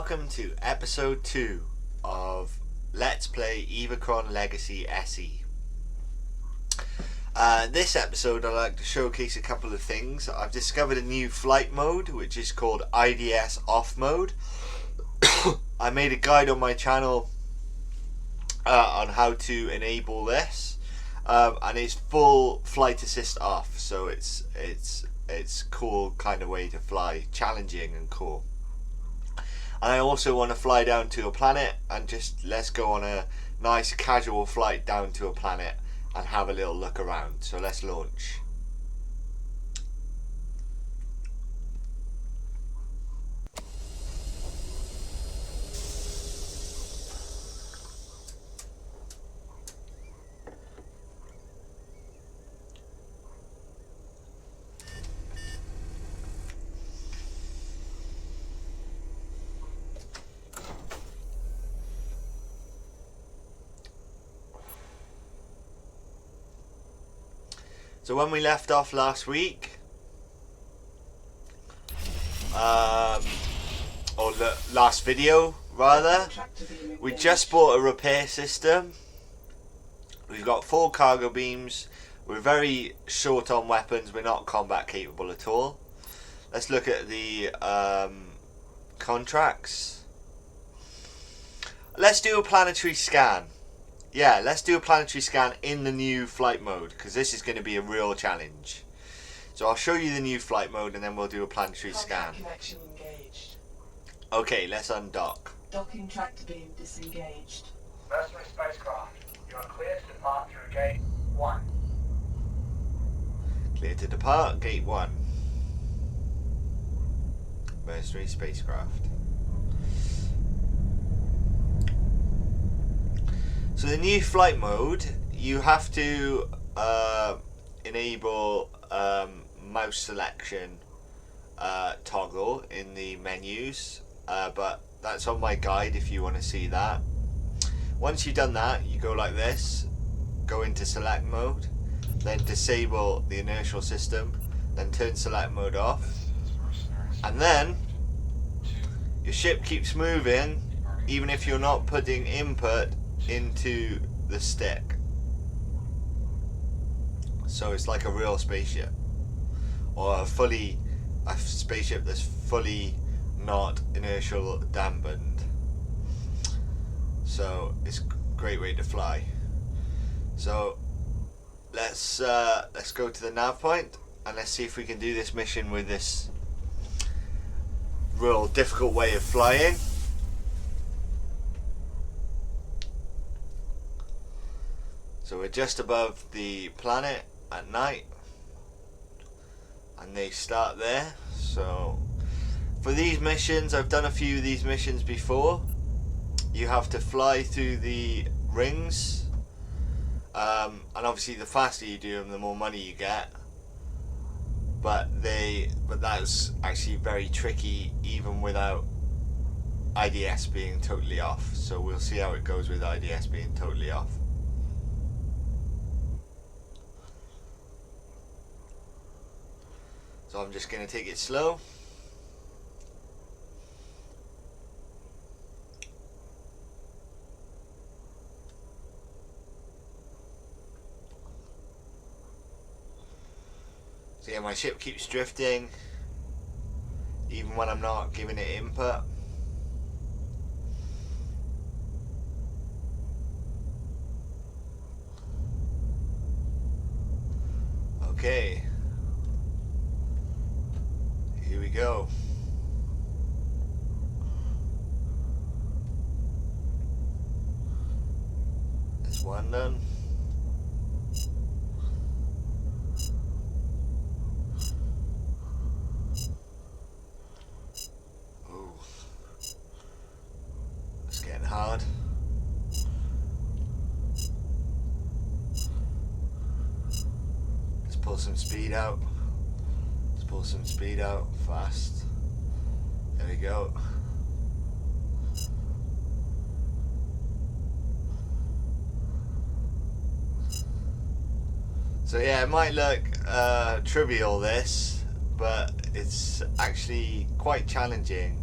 welcome to episode 2 of Let's Play Evochron Legacy SE. This episode I'd like to showcase a couple of things. I've discovered a new flight mode which is called IDS Off mode. I made a guide on my channel on how to enable this, and it's full flight assist off, so it's cool kind of way to fly, challenging and cool. And I also want to fly down to a planet and just let's go on a nice casual flight down to a planet and have a little look around. So let's launch. So when we left off last week, or the last video rather, we just bought a repair system. We've got 4 cargo beams. We're very short on weapons. We're not combat capable at all. Let's look at the contracts. Let's do a planetary scan. Yeah, let's do a planetary scan in the new flight mode, because this is going to be a real challenge. So I'll show you the new flight mode and then we'll do a planetary scan. Connection engaged. Okay, let's undock. Docking tractor beam disengaged. Mercenary spacecraft, you are clear to depart through gate 1. Clear to depart, gate 1. Mercenary spacecraft. So the new flight mode, you have to enable mouse selection toggle in the menus, but that's on my guide if you want to see that. Once you've done that, you go like this, go into select mode, then disable the inertial system, then turn select mode off, and then your ship keeps moving even if you're not putting input into the stick. So it's like a real spaceship, or a spaceship that's fully not inertial dampened. So it's a great way to fly. So let's go to the nav point and let's see if we can do this mission with this real difficult way of flying. So we're just above the planet at night, and they start there. So for these missions, I've done a few of these missions before. You have to fly through the rings, and obviously the faster you do them, the more money you get. But that's actually very tricky, even without IDS being totally off. So we'll see how it goes with IDS being totally off. So I'm just going to take it slow. So yeah, my ship keeps drifting even when I'm not giving it input. Okay. Here we go. That's one done. Oh, it's getting hard. Let's pull some speed out. Pull some speed out fast. There we go. So yeah, it might look trivial this, but it's actually quite challenging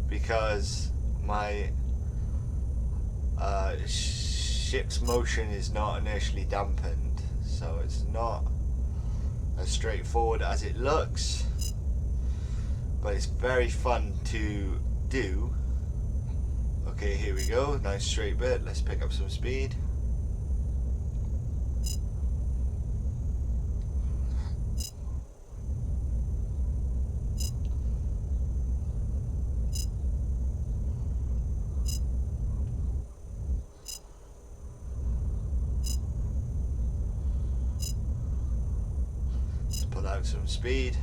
because my ship's motion is not inertially dampened, so it's not as straightforward as it looks, but it's very fun to do. Okay, here we go, nice straight bit, let's pick up some speed. Pull out some speed.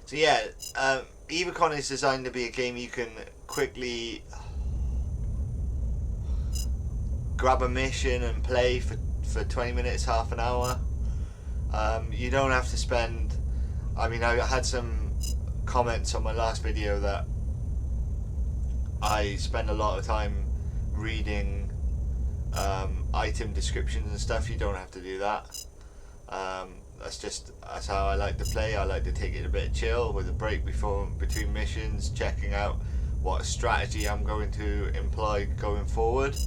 So yeah, Evochron is designed to be a game you can quickly grab a mission and play for 20 minutes, half an hour. You don't have to spend, I mean, I had some comments on my last video that I spend a lot of time reading item descriptions and stuff. You don't have to do that. That's how I like to play. I like to take it a bit chill with a break between missions, checking out what strategy I'm going to employ going forward.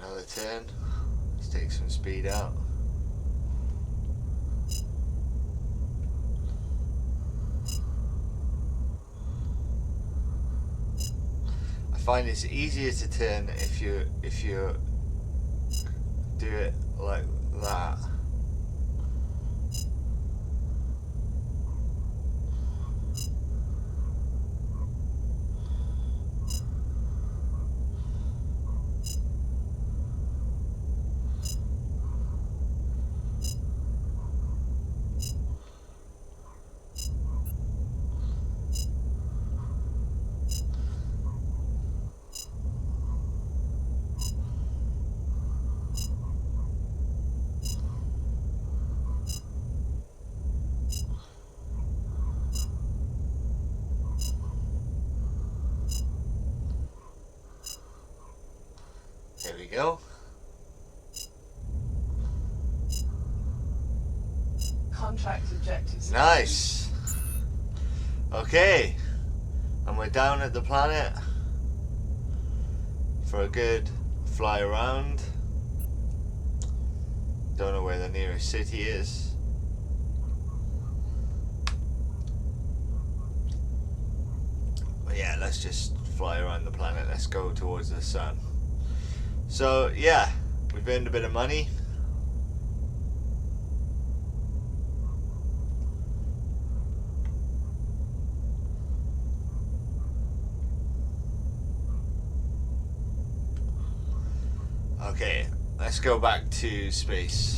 Another turn. Let's take some speed out. I find it's easier to turn if you do it like that. There we go. Contract objectives. Nice. Okay, and we're down at the planet for a good fly around. Don't know where the nearest city is. But yeah, let's just fly around the planet. Let's go towards the sun. So yeah, we've earned a bit of money. Okay, let's go back to space.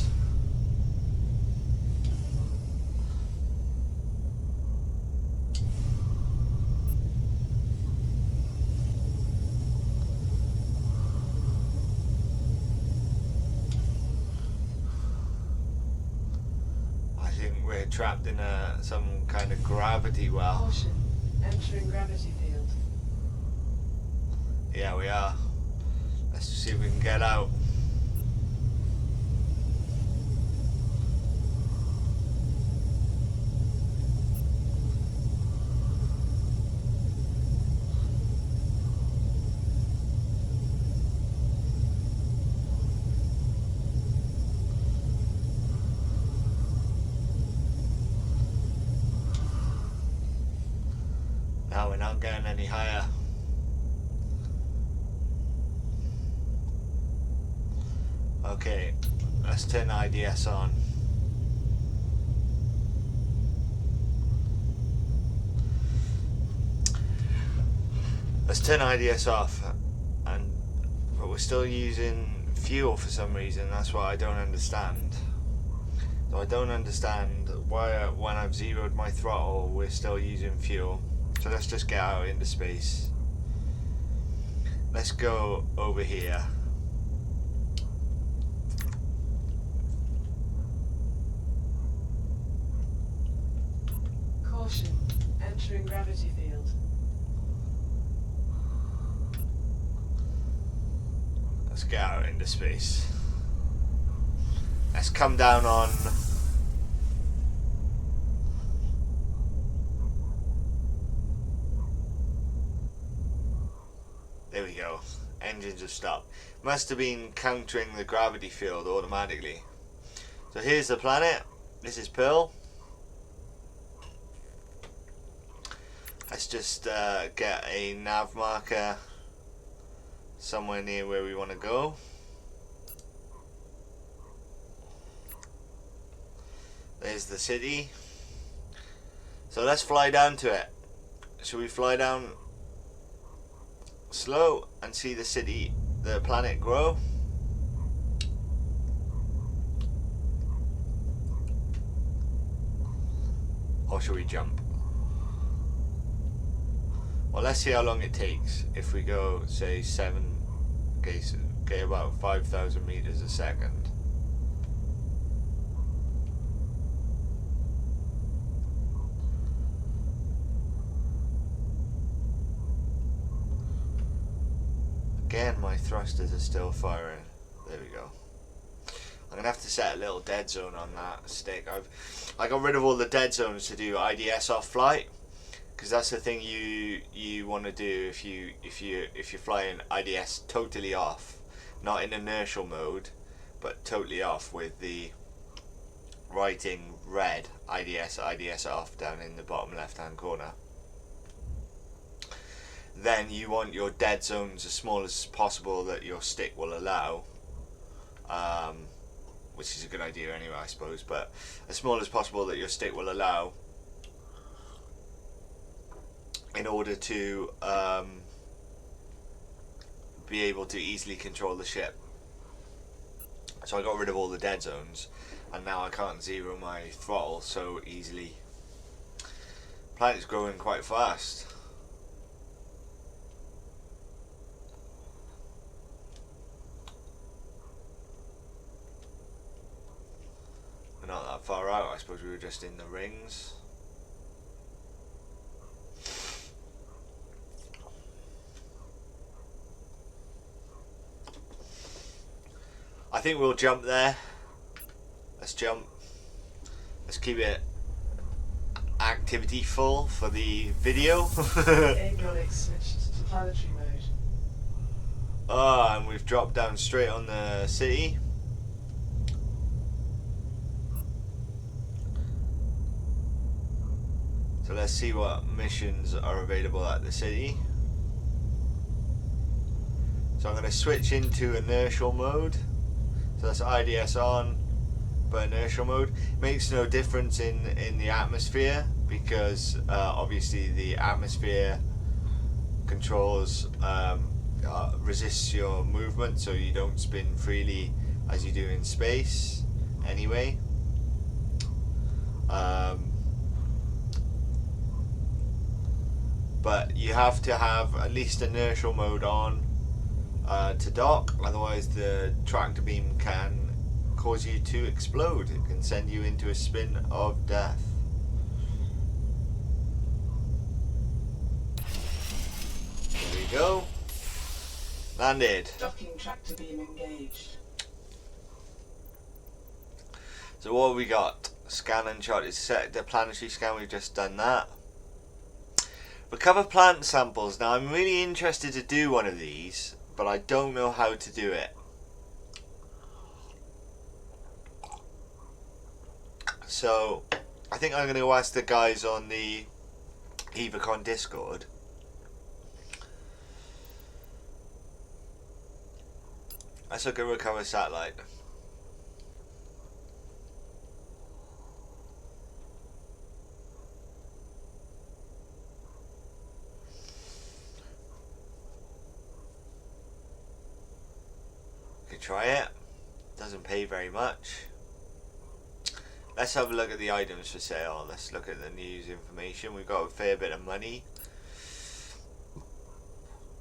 We're trapped in some kind of gravity well. Caution. Entering gravity field. Yeah, we are. Let's see if we can get out. No, we're not going any higher. Okay, let's turn IDS on. Let's turn IDS off, but we're still using fuel for some reason. That's what I don't understand. So I don't understand why when I've zeroed my throttle we're still using fuel. So let's just get out into space. Let's go over here. Caution. Entering gravity field. Let's get out into space. Let's come down on there we go. Engines have stopped. Must have been countering the gravity field automatically. So here's the planet. This is Pearl. Let's just get a nav marker somewhere near where we want to go. There's the city. So let's fly down to it. Should we fly down slow and see the city, the planet grow? Or should we jump? Well, let's see how long it takes. If we go, say, about 5,000 meters a second. Again, my thrusters are still firing. There we go. I'm gonna have to set a little dead zone on that stick. I got rid of all the dead zones to do IDS off flight, because that's the thing you want to do if you're flying IDS totally off, not in inertial mode, but totally off with the writing red IDS off down in the bottom left hand corner. Then you want your dead zones as small as possible that your stick will allow, which is a good idea anyway, I suppose, but as small as possible that your stick will allow in order to be able to easily control the ship. So I got rid of all the dead zones, and now I can't zero my throttle so easily. Planet's growing quite fast. We're not that far out. I suppose we were just in the rings. I think we'll jump there. Let's jump. Let's keep it activity full for the video. Avionics switched to planetary mode. Ah, and we've dropped down straight on the city. So let's see what missions are available at the city. So I'm going to switch into inertial mode. So that's IDS on, but inertial mode. Makes no difference in the atmosphere, because obviously the atmosphere controls, resists your movement, so you don't spin freely as you do in space anyway. But you have to have at least inertial mode on to dock, otherwise the tractor beam can cause you to explode. It can send you into a spin of death. There we go. Landed. Docking tractor beam engaged. So what have we got? Scan and chart. It's set the planetary scan. We've just done that. Recover plant samples. Now I'm really interested to do one of these, but I don't know how to do it. So I think I'm going to ask the guys on the Evochron Discord. Let's look at recover satellite. We could try it. Doesn't pay very much. Let's have a look at the items for sale. Let's look at the news information. We've got a fair bit of money.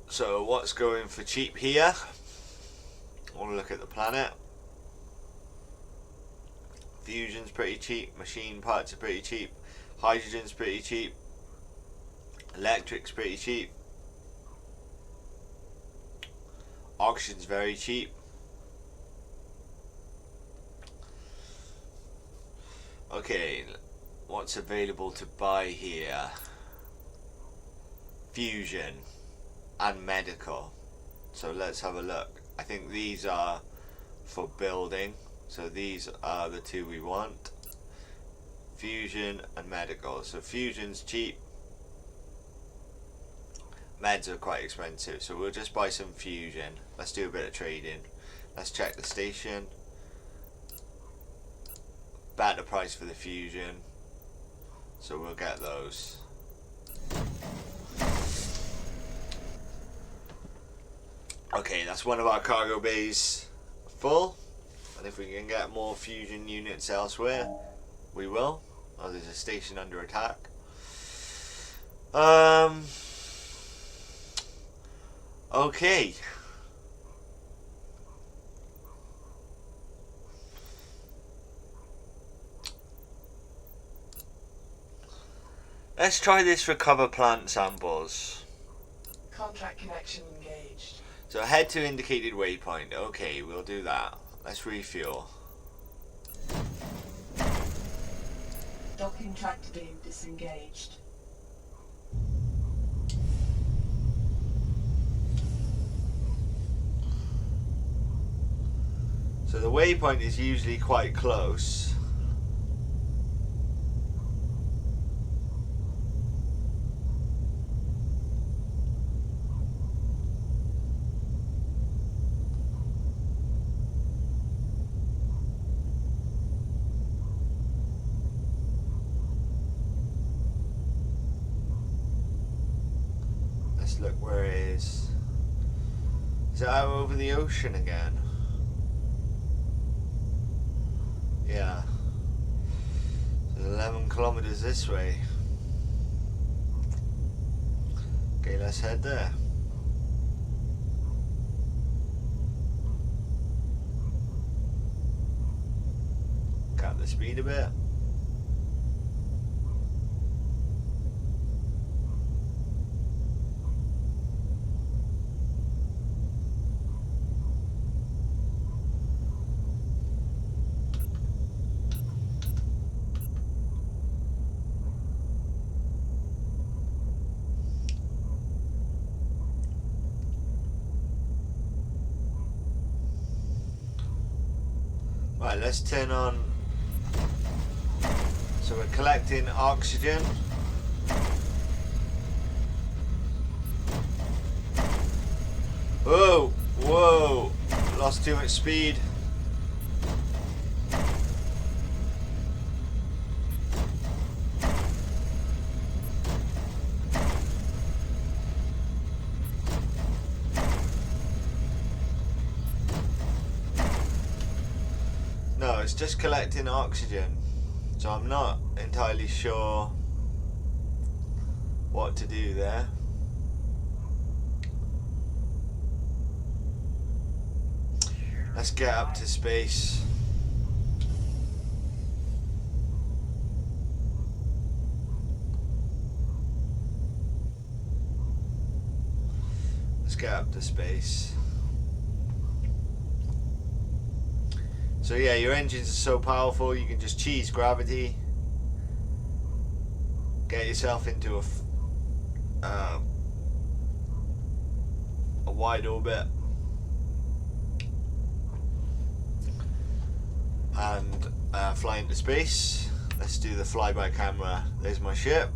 So what's going for cheap here? We'll look at the planet. Fusion's pretty cheap. Machine parts are pretty cheap. Hydrogen's pretty cheap. Electric's pretty cheap. Oxygen's very cheap. Okay, what's available to buy here? Fusion and medical. So let's have a look. I think these are for building. So these are the two we want. Fusion and medical. So fusion's cheap. Meds are quite expensive. So we'll just buy some fusion. Let's do a bit of trading. Let's check the station. About the price for the fusion. So we'll get those. Okay, that's one of our cargo bays full. And if we can get more fusion units elsewhere, we will. Oh, there's a station under attack. Okay. Let's try this recover plant samples. Contract connection engaged. So head to indicated waypoint. Okay, we'll do that. Let's refuel. Docking tractor beam disengaged. So the waypoint is usually quite close. Let's look where it is. Is it out over the ocean again? Yeah. So 11 kilometers this way. Okay, let's head there. Cut the speed a bit. Right, let's turn on. So we're collecting oxygen. Whoa, whoa, lost too much speed. No, it's just collecting oxygen. So I'm not entirely sure what to do there. Let's get up to space. Let's get up to space. So yeah, your engines are so powerful you can just cheese gravity, get yourself into a wide orbit, and fly into space. Let's do the flyby camera. There's my ship.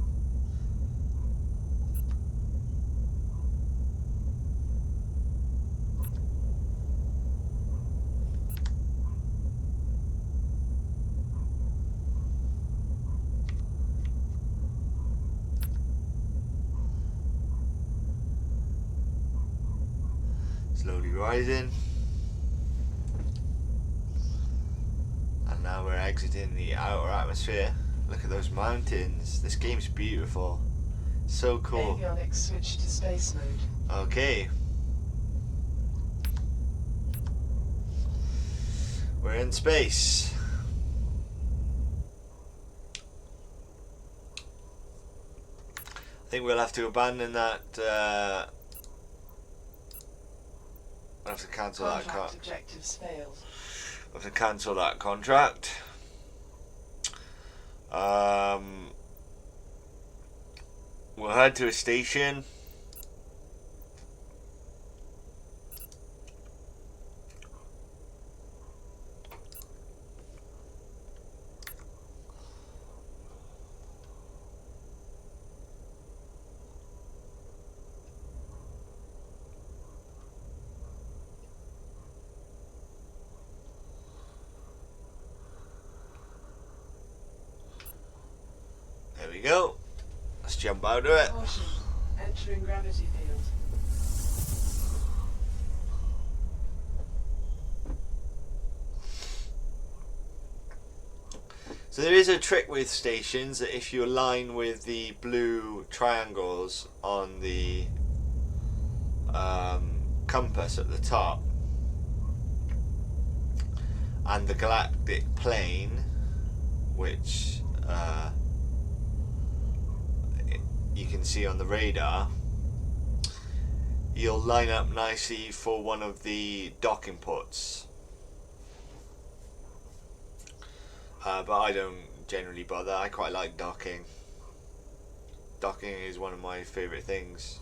Slowly rising. And now we're exiting the outer atmosphere. Look at those mountains. This game's beautiful. So cool. Avionics switch to space mode. Okay. We're in space. I think we'll have to abandon that. We'll have to cancel that Contract objectives failed. We'll have to cancel that contract. We'll head to a station. There we go. Let's jump out of it. Caution. Entering gravity field. So there is a trick with stations that if you align with the blue triangles on the compass at the top and the galactic plane, which you can see on the radar, you'll line up nicely for one of the docking ports. But I don't generally bother. I quite like docking. Docking is one of my favourite things.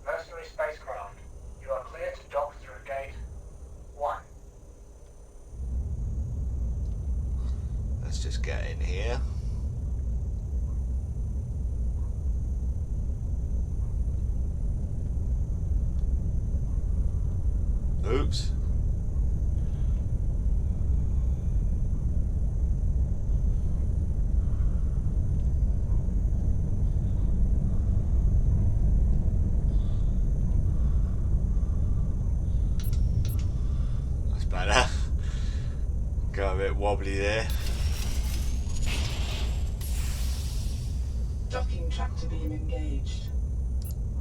Mercenary spacecraft, you are clear to dock through gate 1. Let's just get in here. Oops. That's better. Got a bit wobbly there. Docking tractor beam engaged.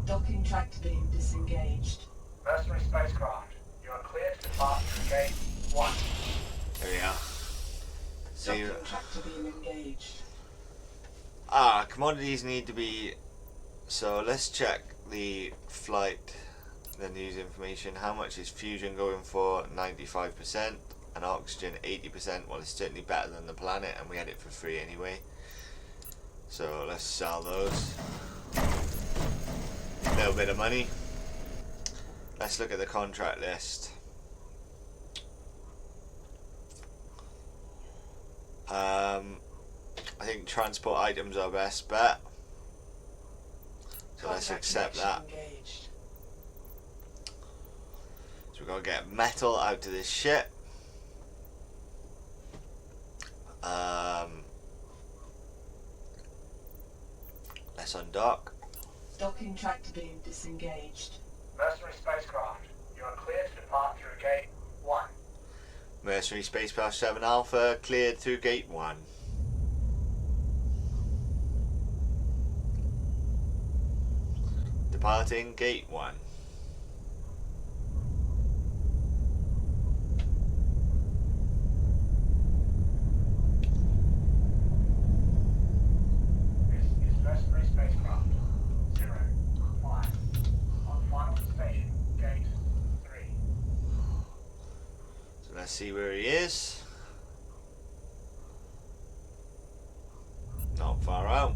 Docking tractor beam disengaged. Mercenary spacecraft, you are clear to depart through gate 1. There we are. See, Docking tractor beam engaged. commodities need to be. So let's check the flight, the news information. How much is fusion going for? 95%, and oxygen 80%. Well, it's certainly better than the planet, and we had it for free anyway. So let's sell those. A little bit of money. Let's look at the contract list. I think transport items are best bet. So let's accept that. Engaged. So we're gonna get metal out of this ship. Let's undock. Docking tractor beam disengaged. Mercenary spacecraft, you are clear to depart through gate 1. Mercenary Spacecraft 7 Alpha cleared through gate 1. Departing gate 1. This is Mercenary spacecraft 05. On final station, gate 3. So let's see where he is. Not far out.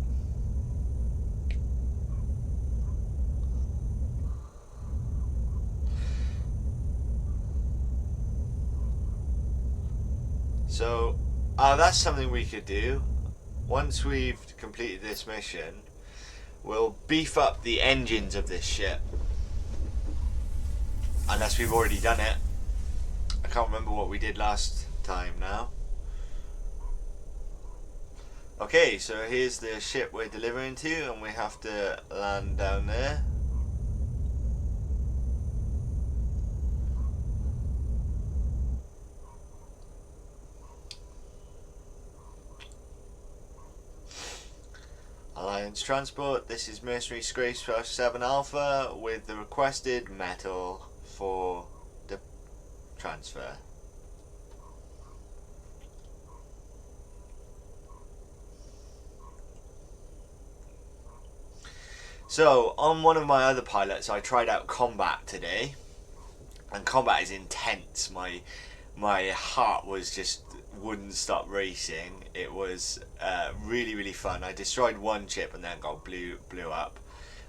So, that's something we could do. Once we've completed this mission, we'll beef up the engines of this ship. Unless we've already done it. I can't remember what we did last time now. Okay, so here's the ship we're delivering to, and we have to land down there. Alliance transport. This is Mercenary Spacecraft 7 Alpha with the requested metal for the transfer. So, on one of my other pilots, I tried out combat today, and combat is intense. My heart was just wouldn't stop racing. It was really fun. I destroyed one ship and then got blew up,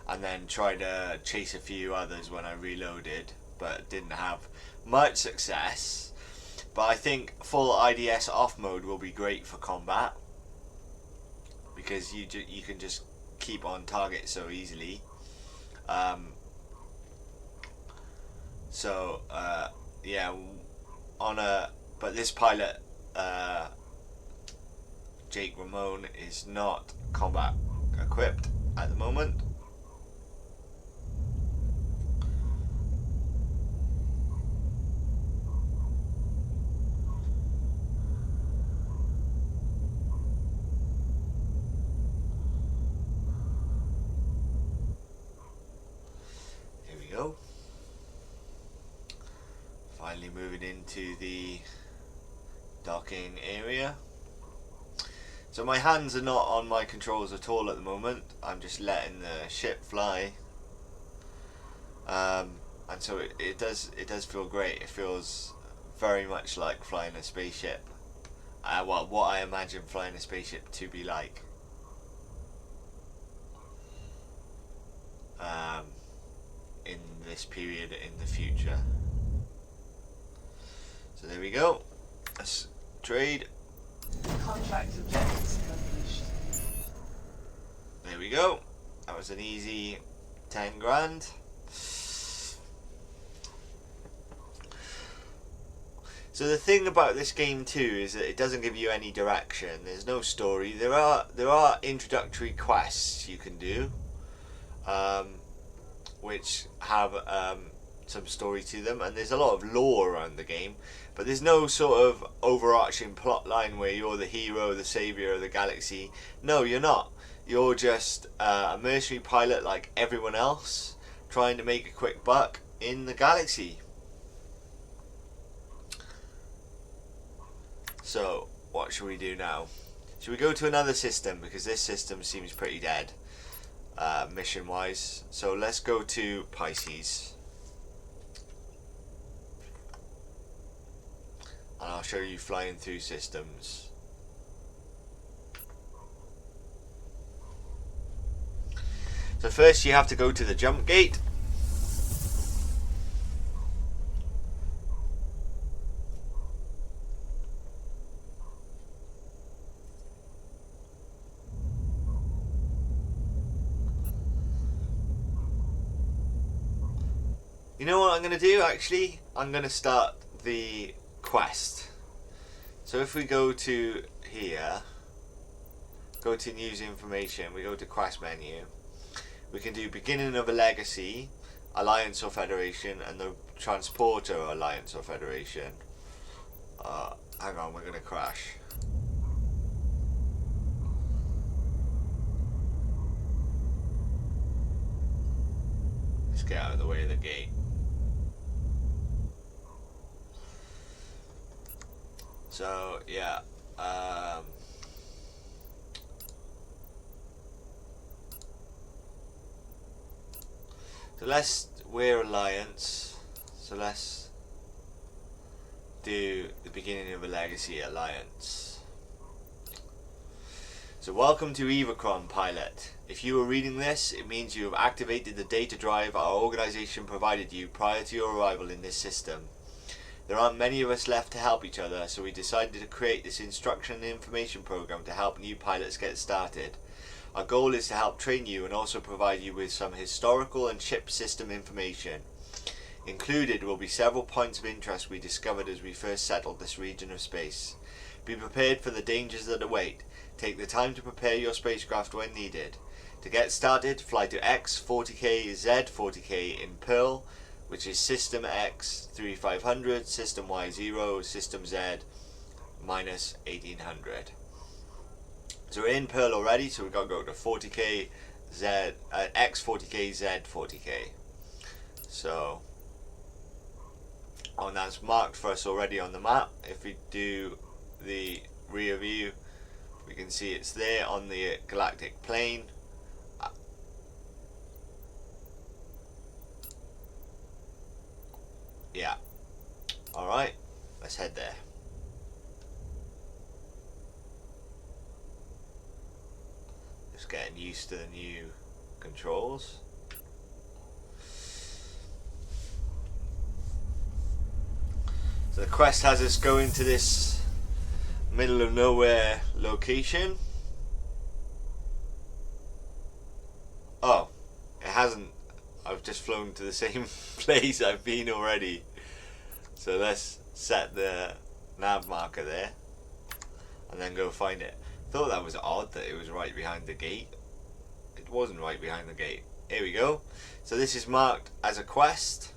and then tried to chase a few others when I reloaded, but didn't have much success. But I think full IDS off mode will be great for combat, because you can just keep on target so easily. Yeah, but this pilot, Jake Ramone, is not combat equipped at the moment. Here we go. Finally moving into the docking area. So my hands are not on my controls at all at the moment. I'm just letting the ship fly, and so it does feel great. It feels very much like flying a spaceship. Well, what I imagine flying a spaceship to be like. In this period in the future. So there we go. Let's trade. Contract objectives accomplished. There we go. That was an easy 10 grand. So the thing about this game too is that it doesn't give you any direction. There's no story. There are introductory quests you can do, which have some story to them, and there's a lot of lore around the game, but there's no sort of overarching plot line where you're the hero, the savior of the galaxy. No, you're not. You're just a mercenary pilot like everyone else, trying to make a quick buck in the galaxy. So what should we do now? Should we go to another system, because this system seems pretty dead mission wise? So let's go to Pisces, and I'll show you flying through systems. So first you have to go to the jump gate. You know what I'm going to do actually? I'm going to start the quest. So if we go to here, go to news information, we go to quest menu, we can do beginning of a legacy, Alliance or Federation, and the transporter Alliance or Federation. Hang on, we're going to crash. Let's get out of the way of the gate. So yeah, so we're Alliance, so let's do the beginning of a legacy Alliance. So welcome to Evochron, pilot. If you are reading this, it means you have activated the data drive our organization provided you prior to your arrival in this system. There aren't many of us left to help each other, so we decided to create this instruction and information program to help new pilots get started. Our goal is to help train you and also provide you with some historical and ship system information. Included will be several points of interest we discovered as we first settled this region of space. Be prepared for the dangers that await. Take the time to prepare your spacecraft when needed. To get started, fly to X40K, Z40K in Pearl, which is System X 3500, System Y 0, System Z minus 1800. So we're in Pearl already, so we've got to go to 40k, X 40k, Z 40k. So, and that's marked for us already on the map. If we do the rear view, we can see it's there on the galactic plane. Yeah. Alright, let's head there. Just getting used to the new controls. So the quest has us going to this middle of nowhere location. Oh, it hasn't. I've just flown to the same place I've been already. So let's set the nav marker there and then go find it. Thought that was odd that it was right behind the gate. It wasn't right behind the gate. Here we go. So this is marked as a quest.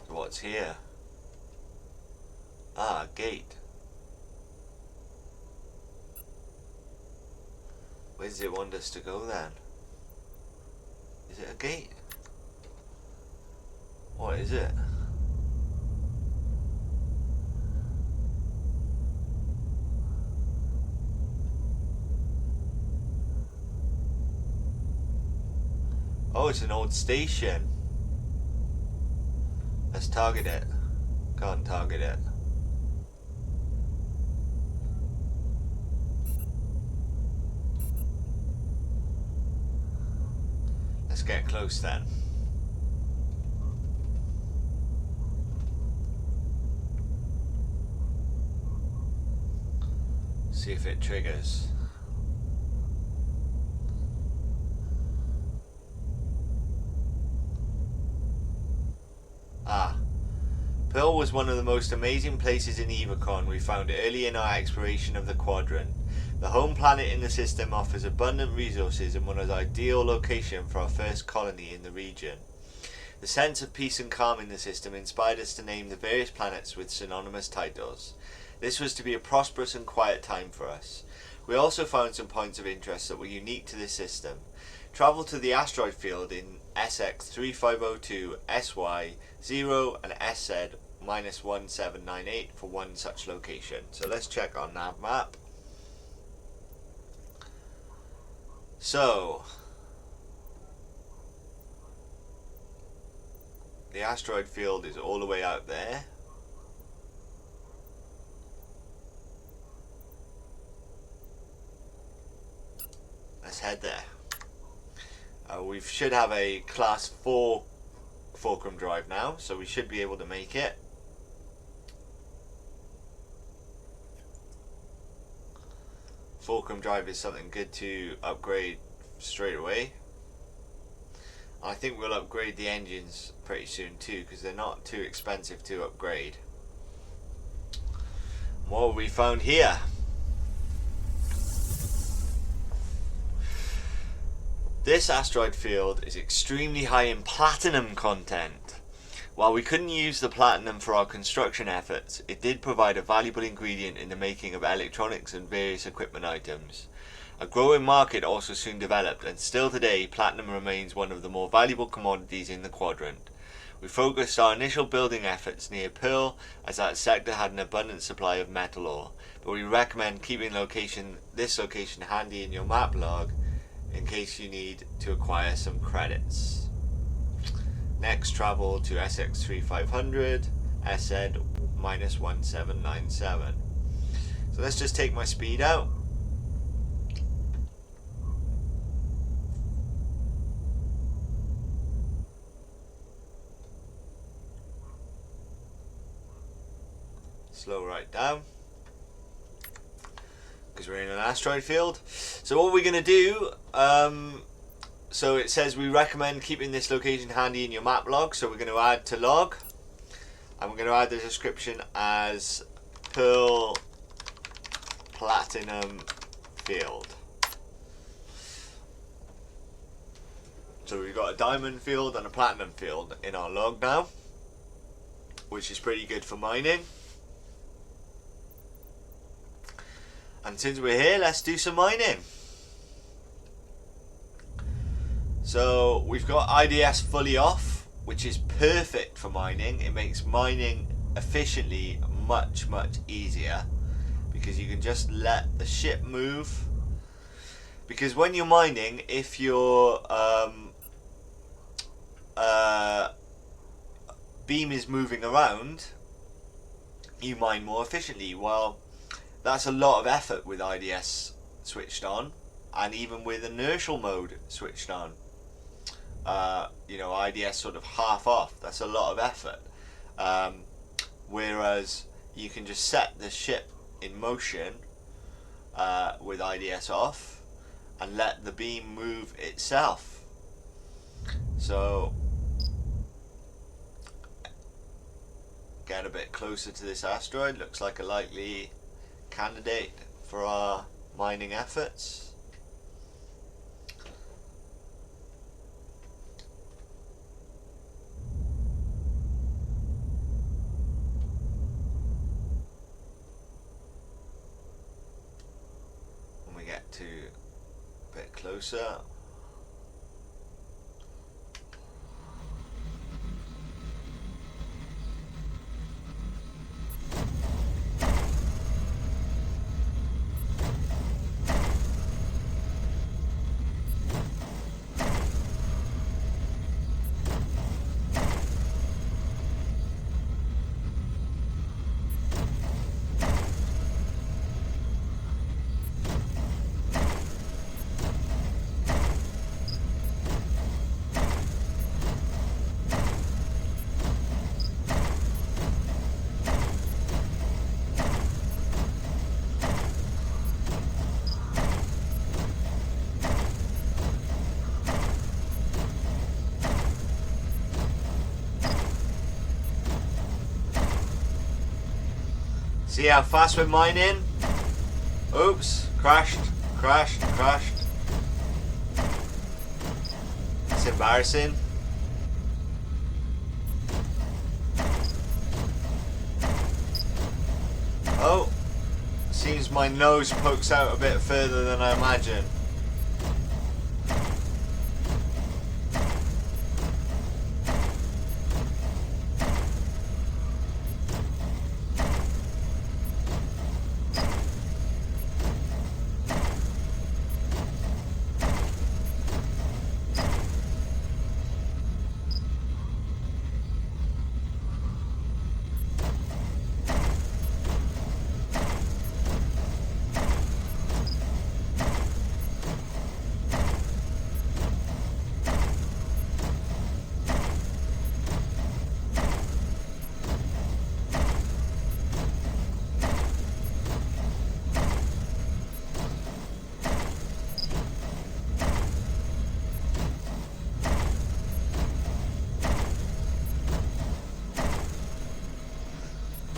What's here? Ah, gate. Where does it want us to go then? Is it a gate? What is it? Oh, it's an old station. Let's target it. Can't target it. Let's get close then. See if it triggers. Ah, Pearl was one of the most amazing places in Evochron we found early in our exploration of the quadrant. The home planet in the system offers abundant resources and was an ideal location for our first colony in the region. The sense of peace and calm in the system inspired us to name the various planets with synonymous titles. This was to be a prosperous and quiet time for us. We also found some points of interest that were unique to this system. Travel to the asteroid field in SX 3502 SY0 and SZ-1798 for one such location. So let's check our nav map. So the asteroid field is all the way out there. Let's head there. We should have a class 4 fulcrum drive now, so we should be able to make it. Fulcrum drive is something good to upgrade straight away. I think we'll upgrade the engines pretty soon too, because they're not too expensive to upgrade. What have we found here? This asteroid field is extremely high in platinum content. While we couldn't use the platinum for our construction efforts, it did provide a valuable ingredient in the making of electronics and various equipment items. A growing market also soon developed, and still today platinum remains one of the more valuable commodities in the quadrant. We focused our initial building efforts near Pearl, as that sector had an abundant supply of metal ore, but we recommend keeping this location handy in your map log in case you need to acquire some credits. Next, travel to SX 3500 SZ-1797. So let's just take my speed out. Slow right down, because we're in an asteroid field. So what we're going to do, so it says we recommend keeping this location handy in your map log, so we're going to add to log, and we're going to add the description as Pearl platinum field. So we've got a diamond field and a platinum field in our log now, which is pretty good for mining. And since we're here, let's do some mining. So we've got IDS fully off, which is perfect for mining. It makes mining efficiently much easier because you can just let the ship move. Because when you're mining, if your beam is moving around, you mine more efficiently. Well, that's a lot of effort with IDS switched on, and even with inertial mode switched on. You know, IDS sort of half off, that's a lot of effort. Whereas you can just set the ship in motion with IDS off and let the beam move itself. So get a bit closer to this asteroid. Looks like a likely candidate for our mining efforts. When we get to a bit closer, see how fast we're mining? Oops, crashed. It's embarrassing. Oh, seems my nose pokes out a bit further than I imagined.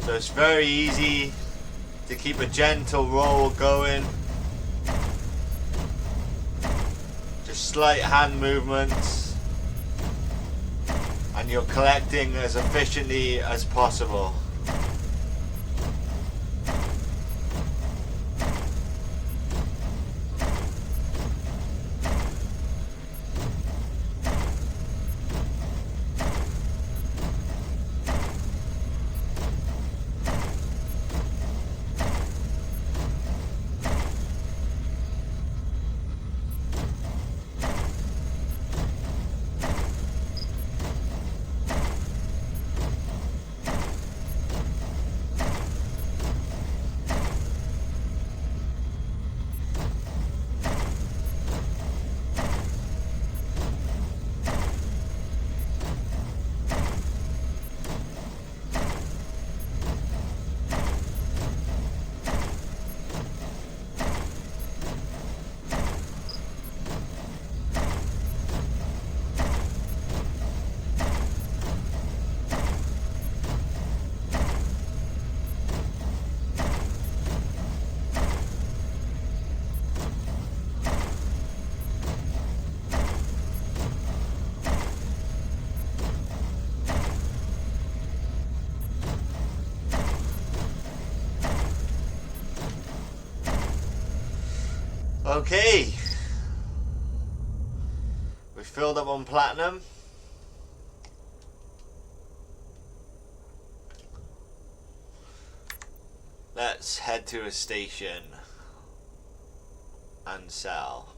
So it's very easy to keep a gentle roll going. Just slight hand movements, and you're collecting as efficiently as possible. Okay. We filled up on platinum. Let's head to a station and sell.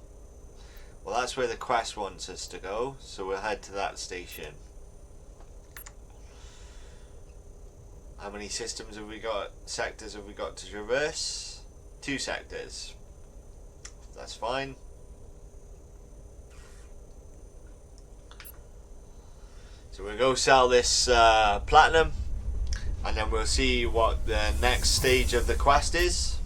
Well, that's where the quest wants us to go, so we'll head to that station. How many systems have we got? Sectors have we got to traverse? 2 sectors. That's fine. So we'll go sell this platinum, and then we'll see what the next stage of the quest is.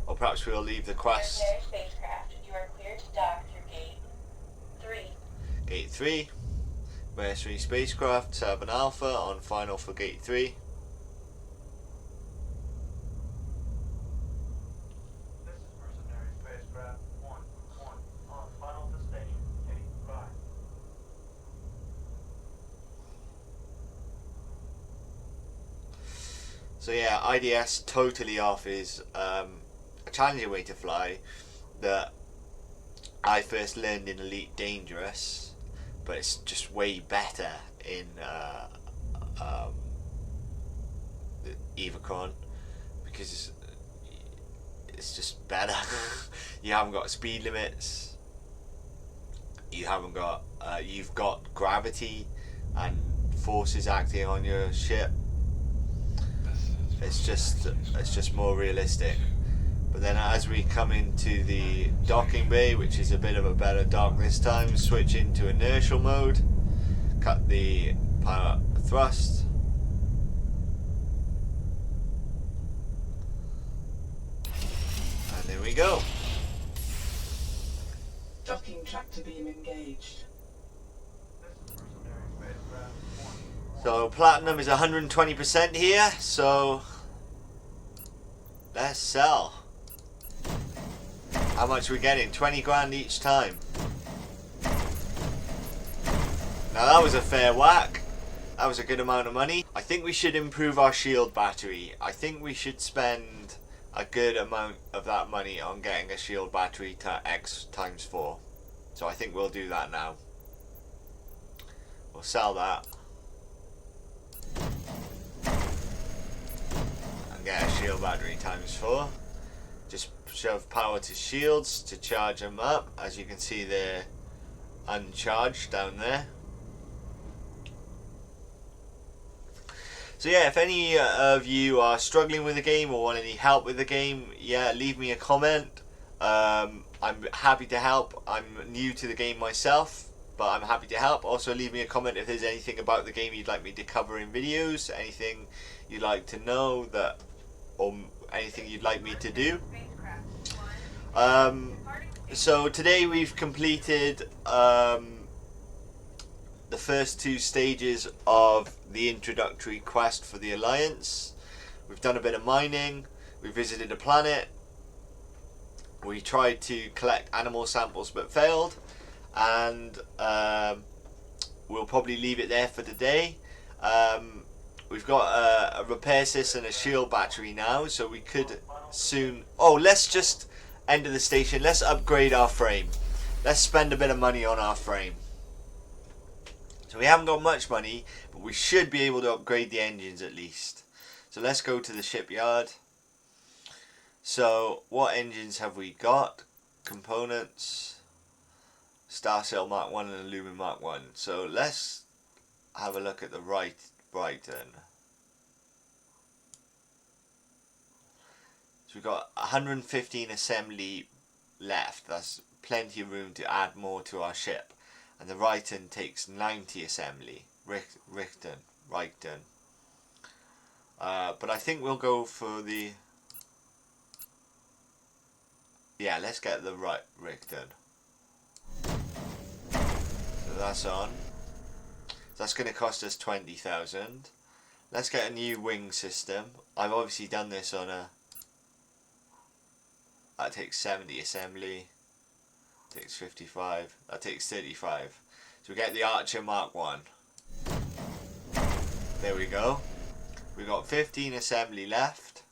Or perhaps we'll leave the quest. Spacecraft, you are cleared to dock through gate 3. Gate 3. Mercenary spacecraft, Turban Alpha on final for gate 3. This is mercenary spacecraft 1 on final to station 85. So yeah, IDS totally off is a challenging way to fly that I first learned in Elite Dangerous, but it's just way better in the Evochron because it's just better. You haven't got speed limits. You haven't got you've got gravity and forces acting on your ship. It's just more realistic. But then as we come into the docking bay, which is a bit of a better dock this time, switch into inertial mode, cut the power thrust, and there we go. Docking tractor beam engaged. This is mercenary spacecraft 1. So platinum is 120% here, so let's sell. How much are we getting? 20 grand each time. Now that was a fair whack. That was a good amount of money. I think we should improve our shield battery. I think we should spend a good amount of that money on getting a shield battery to X times 4. So I think we'll do that now. We'll sell that. And get a shield battery times 4. Just shove power to shields to charge them up. As you can see, they're uncharged down there. So yeah, if any of you are struggling with the game or want any help with the game, yeah, leave me a comment. I'm happy to help. I'm new to the game myself, but I'm happy to help. Also leave me a comment if there's anything about the game you'd like me to cover in videos, anything you'd like to know, that, or anything you'd like me to do. So today we've completed the first 2 stages of the introductory quest for the Alliance. We've done a bit of mining, we visited a planet, we tried to collect animal samples but failed, and we'll probably leave it there for today. We've got a repair system and a shield battery now, so we could soon... Oh, let's just enter the station. Let's upgrade our frame. Let's spend a bit of money on our frame. So we haven't got much money, but we should be able to upgrade the engines at least. So let's go to the shipyard. So what engines have we got? Components, Starsail Mark 1 and Lumen Mark 1. So let's have a look at the Brighton. So we've got 115 assembly left. That's plenty of room to add more to our ship. And the Brighton takes 90 assembly. Richten. But I think we'll go for the... Yeah, let's get the Richten. So that's on. That's going to cost us 20,000. Let's get a new wing system. I've obviously done this on a... That takes 70 assembly. Takes 55. That takes 35. So we get the Archer Mark 1. There we go. We've got 15 assembly left.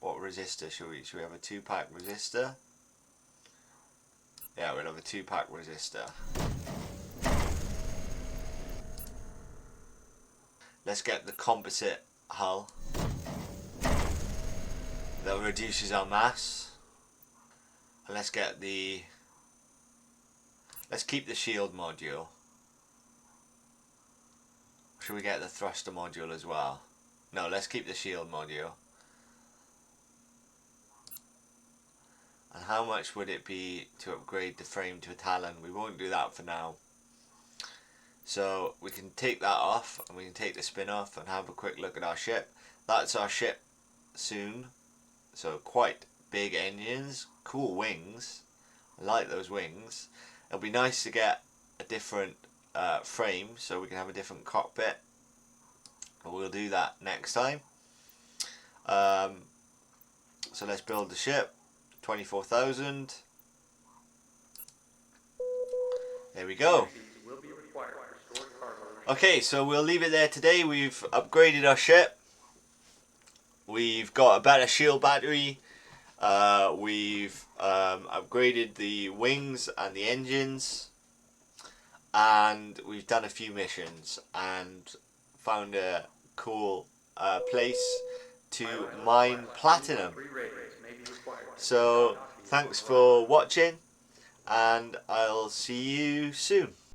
what resistor should we? Should we have a 2-pack resistor? Yeah, we'll have a 2-pack resistor. Let's get the composite hull. That reduces our mass. And let's get the... Let's keep the shield module. Should we get the thruster module as well? No, let's keep the shield module. And how much would it be to upgrade the frame to a Talon? We won't do that for now. So we can take that off, and we can take the spin off and have a quick look at our ship. That's our ship soon. So quite big engines, cool wings. I like those wings. It'll be nice to get a different frame so we can have a different cockpit. But we'll do that next time. So let's build the ship. 24,000. There we go. Okay, so we'll leave it there today. We've upgraded our ship. We've got a better shield battery. We've upgraded the wings and the engines. And we've done a few missions and found a cool place to mine platinum. So thanks for watching, and I'll see you soon.